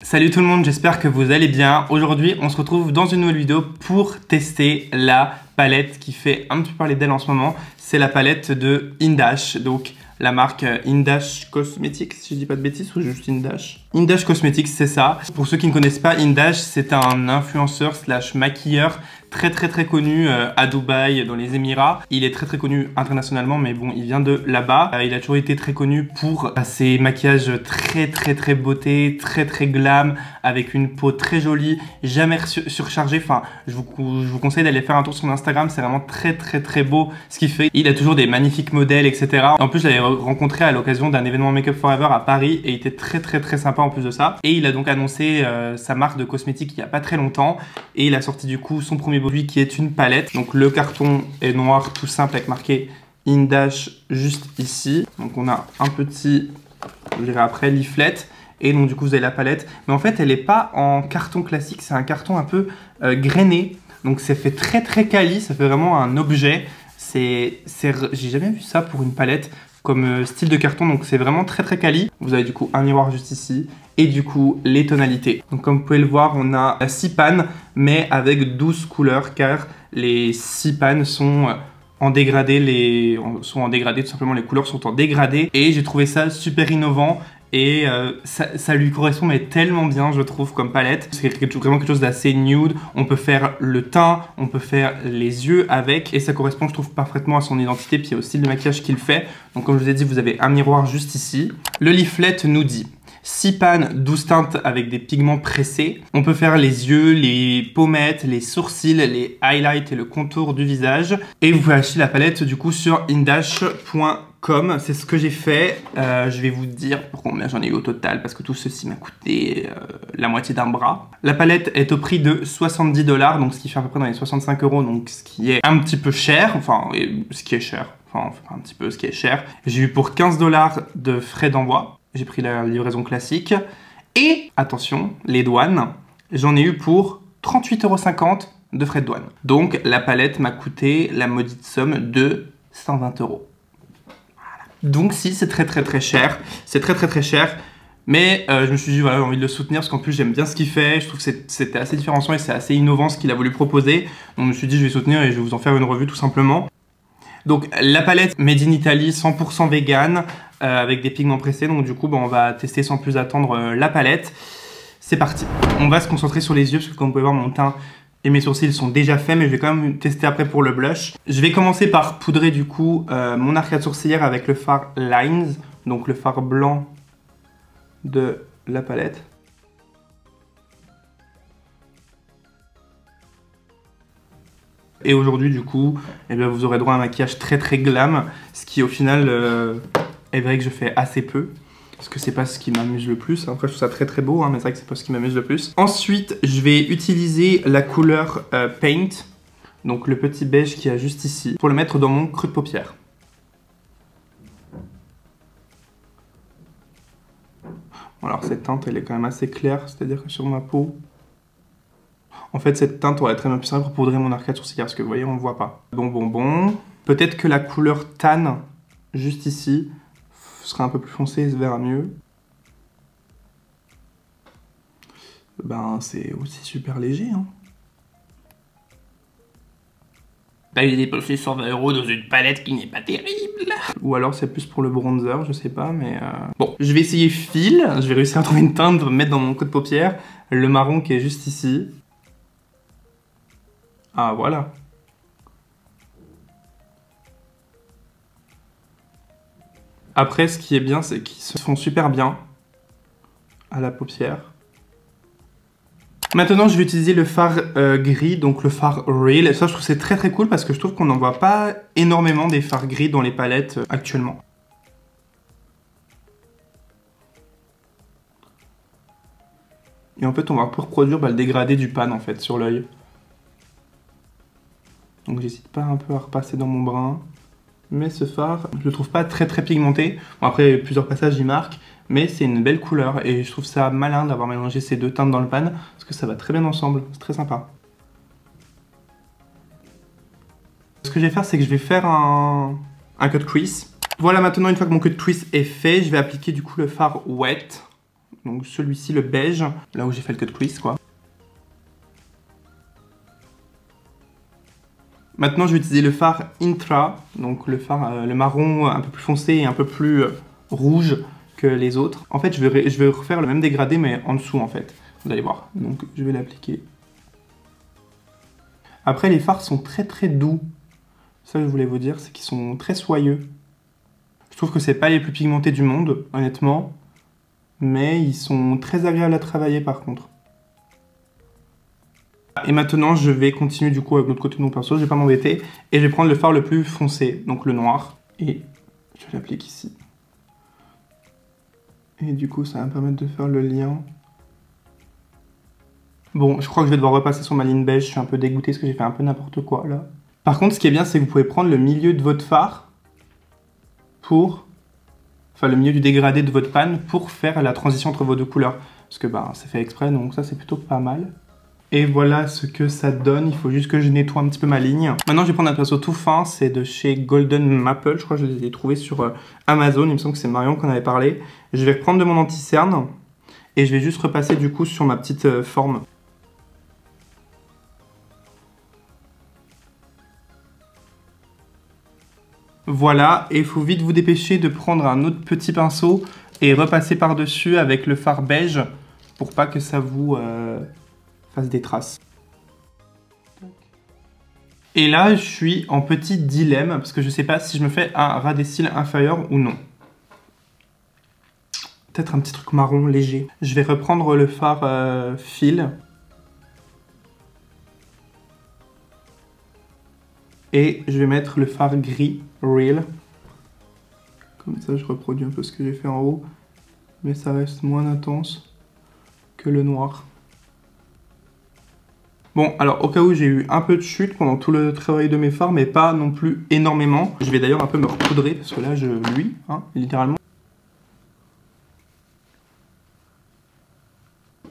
Salut tout le monde, j'espère que vous allez bien. Aujourd'hui, on se retrouve dans une nouvelle vidéo pour tester la palette qui fait un petit peu parler d'elle en ce moment. C'est la palette de Indash, donc la marque Indash Cosmetics, si je dis pas de bêtises, ou juste Indash. Indash Cosmetics, c'est ça. Pour ceux qui ne connaissent pas, Indash, c'est un influenceur slash maquilleur très connu à Dubaï, dans les Émirats. Il est très connu internationalement, mais bon, il vient de là-bas. Il a toujours été très connu pour ses maquillages très beauté, très glam, avec une peau très jolie, jamais surchargée. Enfin, je vous conseille d'aller faire un tour sur son Instagram, c'est vraiment très beau ce qu'il fait. Il a toujours des magnifiques modèles, etc. En plus, je l'avais rencontré à l'occasion d'un événement Make Up Forever à Paris et il était très sympa en plus de ça. Et il a donc annoncé sa marque de cosmétiques il y a pas très longtemps et il a sorti du coup son premier produit qui est une palette. Donc le carton est noir tout simple avec marqué Indash juste ici. Donc on a un petit, je dirais après, leaflet. Et donc du coup vous avez la palette. Mais en fait elle n'est pas en carton classique, c'est un carton un peu grainé. Donc ça fait très quali, ça fait vraiment un objet. J'ai jamais vu ça pour une palette comme style de carton, donc c'est vraiment très quali. Vous avez du coup un miroir juste ici et du coup les tonalités. Donc comme vous pouvez le voir, on a 6 pannes mais avec 12 couleurs car les 6 pannes sont en dégradé, tout simplement les couleurs sont en dégradé et j'ai trouvé ça super innovant. Et ça lui correspond mais tellement bien, je trouve, comme palette. C'est vraiment quelque chose d'assez nude. On peut faire le teint, on peut faire les yeux avec. Et ça correspond, je trouve, parfaitement à son identité puis au style de maquillage qu'il fait. Donc comme je vous ai dit, vous avez un miroir juste ici. Le leaflet nous dit 6 pannes, 12 teintes avec des pigments pressés. On peut faire les yeux, les pommettes, les sourcils, les highlights et le contour du visage. Et vous pouvez acheter la palette du coup sur indash.com. C'est ce que j'ai fait. Je vais vous dire pour combien j'en ai eu au total parce que tout ceci m'a coûté la moitié d'un bras. La palette est au prix de 70 $, donc ce qui fait à peu près dans les 65 €, donc ce qui est un petit peu cher. Enfin, ce qui est cher. Enfin, un petit peu ce qui est cher. J'ai eu pour 15 $ de frais d'envoi. J'ai pris la livraison classique. Et, attention, les douanes, j'en ai eu pour 38,50 € de frais de douane. Donc, la palette m'a coûté la maudite somme de 120 €. Voilà. Donc, si, c'est très cher. C'est très cher. Mais je me suis dit, voilà, j'ai envie de le soutenir parce qu'en plus, j'aime bien ce qu'il fait. Je trouve que c'était assez différenciant et c'est assez innovant ce qu'il a voulu proposer. Donc, je me suis dit, je vais soutenir et je vais vous en faire une revue tout simplement. Donc la palette Made in Italy 100% vegan avec des pigments pressés. Donc du coup on va tester sans plus attendre la palette. C'est parti. On va se concentrer sur les yeux parce que comme vous pouvez voir mon teint et mes sourcils sont déjà faits, mais je vais quand même tester après pour le blush. Je vais commencer par poudrer du coup mon arcade sourcilière avec le fard Lines, donc le fard blanc de la palette. Et aujourd'hui du coup, eh bien, vous aurez droit à un maquillage très glam, ce qui au final est vrai que je fais assez peu, parce que c'est pas ce qui m'amuse le plus. Après je trouve ça très beau, hein, mais c'est vrai que c'est pas ce qui m'amuse le plus. Ensuite, je vais utiliser la couleur Paint, donc le petit beige qu'il y a juste ici, pour le mettre dans mon creux de paupière. Bon, alors cette teinte elle est quand même assez claire, c'est-à-dire que sur ma peau, en fait, cette teinte aurait très bien pu servir pour poudrer mon arcade sourcilière, parce que vous voyez, on ne voit pas. Bon. Peut-être que la couleur tan, juste ici, serait un peu plus foncée et se verra mieux. Ben, c'est aussi super léger, hein. T'as eu dépensé 120 € dans une palette qui n'est pas terrible. Ou alors c'est plus pour le bronzer, je sais pas, mais... Bon, je vais essayer fil. Je vais réussir à trouver une teinte pour mettre dans mon creux de paupière. Le marron qui est juste ici. Ah, voilà. Après, ce qui est bien, c'est qu'ils se font super bien à la paupière. Maintenant, je vais utiliser le fard gris, donc le fard Real. Et ça, je trouve c'est très cool parce que je trouve qu'on n'en voit pas énormément des fards gris dans les palettes actuellement. Et en fait, on va reproduire le dégradé du pan en fait sur l'œil. Donc j'hésite pas un peu à repasser dans mon brun. Mais ce fard, je le trouve pas très pigmenté. Bon, après, plusieurs passages y marquent. Mais c'est une belle couleur. Et je trouve ça malin d'avoir mélangé ces deux teintes dans le pan. Parce que ça va très bien ensemble. C'est très sympa. Ce que je vais faire, c'est que je vais faire un cut crease. Voilà, maintenant, une fois que mon cut crease est fait, je vais appliquer du coup le fard wet. Donc celui-ci, le beige, là où j'ai fait le cut crease quoi. Maintenant je vais utiliser le fard Intra, donc le fard, le marron un peu plus foncé et un peu plus rouge que les autres. En fait je vais refaire le même dégradé mais en dessous en fait, vous allez voir. Donc je vais l'appliquer. Après les fards sont très doux, ça je voulais vous dire, c'est qu'ils sont très soyeux. Je trouve que c'est pas les plus pigmentés du monde, honnêtement, mais ils sont très agréables à travailler par contre. Et maintenant je vais continuer du coup avec l'autre côté de mon pinceau, je vais pas m'embêter, et je vais prendre le fard le plus foncé, donc le noir, et je l'applique ici. Et du coup ça va me permettre de faire le lien. Bon, je crois que je vais devoir repasser sur ma ligne beige, je suis un peu dégoûté parce que j'ai fait un peu n'importe quoi là. Par contre ce qui est bien c'est que vous pouvez prendre le milieu de votre fard pour... Enfin le milieu du dégradé de votre panne pour faire la transition entre vos deux couleurs. Parce que ben c'est fait exprès donc ça c'est plutôt pas mal. Et voilà ce que ça donne, il faut juste que je nettoie un petit peu ma ligne. Maintenant je vais prendre un pinceau tout fin, c'est de chez Golden Maple, je crois que je les ai trouvés sur Amazon, il me semble que c'est Marion qu'on avait parlé. Je vais reprendre de mon anti-cerne et je vais juste repasser du coup sur ma petite forme. Voilà, et il faut vite vous dépêcher de prendre un autre petit pinceau et repasser par-dessus avec le fard beige pour pas que ça vous fasse des traces. Et là, je suis en petit dilemme parce que je sais pas si je me fais un ras des cils inférieur ou non. Peut-être un petit truc marron léger. Je vais reprendre le fard fil. Et je vais mettre le fard gris Real. Comme ça, je reproduis un peu ce que j'ai fait en haut. Mais ça reste moins intense que le noir. Bon, alors au cas où j'ai eu un peu de chute pendant tout le travail de mes fards, mais pas non plus énormément. Je vais d'ailleurs un peu me recoudrer parce que là, je luis, hein, littéralement.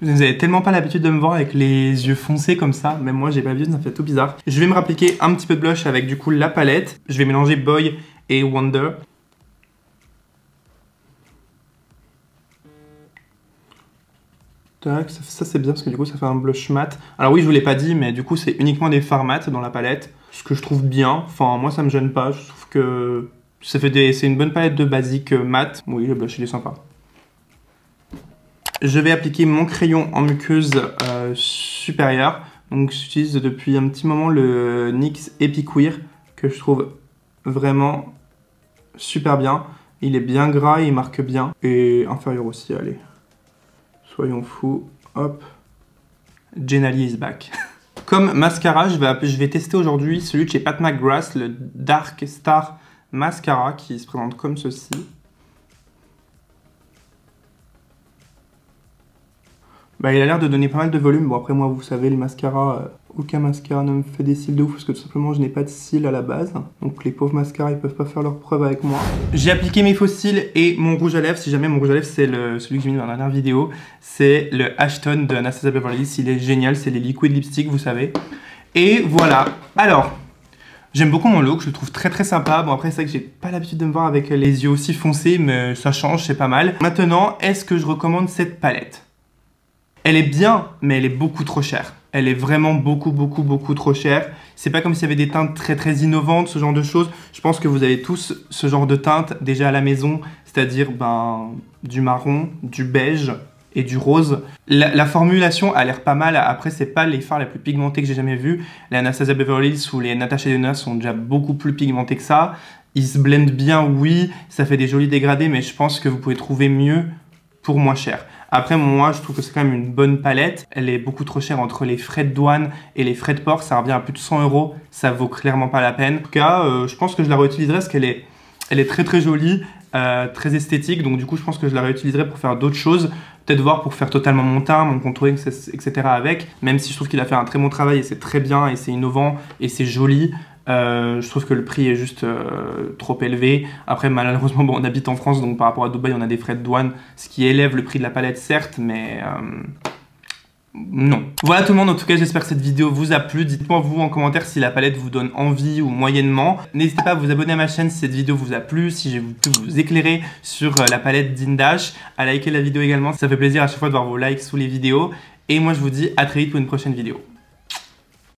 Vous n'avez tellement pas l'habitude de me voir avec les yeux foncés comme ça, même moi j'ai pas vu, ça fait tout bizarre. Je vais me rappliquer un petit peu de blush avec du coup la palette. Je vais mélanger Boy et Wonder. Tac, ça c'est bien parce que du coup ça fait un blush mat. Alors oui je vous l'ai pas dit mais du coup c'est uniquement des fards mat dans la palette. Ce que je trouve bien, enfin moi ça me gêne pas, je trouve que c'est une bonne palette de basique mat. Oui le blush il est sympa. Je vais appliquer mon crayon en muqueuse supérieure. Donc j'utilise depuis un petit moment le NYX Epiqueer que je trouve vraiment super bien. Il est bien gras, il marque bien. Et inférieur aussi, allez. Soyons fous. Hop. Gennali is back. Comme mascara, je vais tester aujourd'hui celui de chez Pat McGrath, le Dark Star Mascara qui se présente comme ceci. Bah, il a l'air de donner pas mal de volume. Bon après moi vous savez les mascaras, aucun mascara ne me fait des cils de ouf parce que tout simplement je n'ai pas de cils à la base. Donc les pauvres mascaras ils peuvent pas faire leur preuve avec moi. J'ai appliqué mes faux cils et mon rouge à lèvres. Si jamais mon rouge à lèvres c'est celui que j'ai mis dans la dernière vidéo. C'est le Ashton de Anastasia Beverly Hills. Il est génial, c'est les liquid lipstick vous savez. Et voilà. Alors, j'aime beaucoup mon look, je le trouve très sympa. Bon après c'est vrai que j'ai pas l'habitude de me voir avec les yeux aussi foncés mais ça change, c'est pas mal. Maintenant, est-ce que je recommande cette palette ? Elle est bien, mais elle est beaucoup trop chère. Elle est vraiment beaucoup trop chère. C'est pas comme s'il y avait des teintes très innovantes, ce genre de choses. Je pense que vous avez tous ce genre de teintes déjà à la maison, c'est-à-dire du marron, du beige et du rose. La formulation a l'air pas mal. Après, c'est pas les fards les plus pigmentés que j'ai jamais vus. Les Anastasia Beverly Hills ou les Natasha Denona sont déjà beaucoup plus pigmentés que ça. Ils se blendent bien, oui. Ça fait des jolis dégradés, mais je pense que vous pouvez trouver mieux pour moins cher. Après, moi, je trouve que c'est quand même une bonne palette. Elle est beaucoup trop chère entre les frais de douane et les frais de port. Ça revient à plus de 100 €. Ça vaut clairement pas la peine. En tout cas, je pense que je la réutiliserai parce qu'elle est très jolie, très esthétique. Donc du coup, je pense que je la réutiliserai pour faire d'autres choses. Peut-être voir pour faire totalement mon teint, mon contouring, etc. avec. Même si je trouve qu'il a fait un très bon travail et c'est très bien et c'est innovant et c'est joli. Je trouve que le prix est juste trop élevé. Après malheureusement bon, on habite en France donc par rapport à Dubaï on a des frais de douane ce qui élève le prix de la palette certes mais Non. Voilà tout le monde, en tout cas j'espère que cette vidéo vous a plu. Dites-moi vous en commentaire si la palette vous donne envie ou moyennement. N'hésitez pas à vous abonner à ma chaîne si cette vidéo vous a plu, si j'ai pu vous éclairer sur la palette d'Indash, à liker la vidéo également, ça fait plaisir à chaque fois de voir vos likes sous les vidéos. Et moi je vous dis à très vite pour une prochaine vidéo.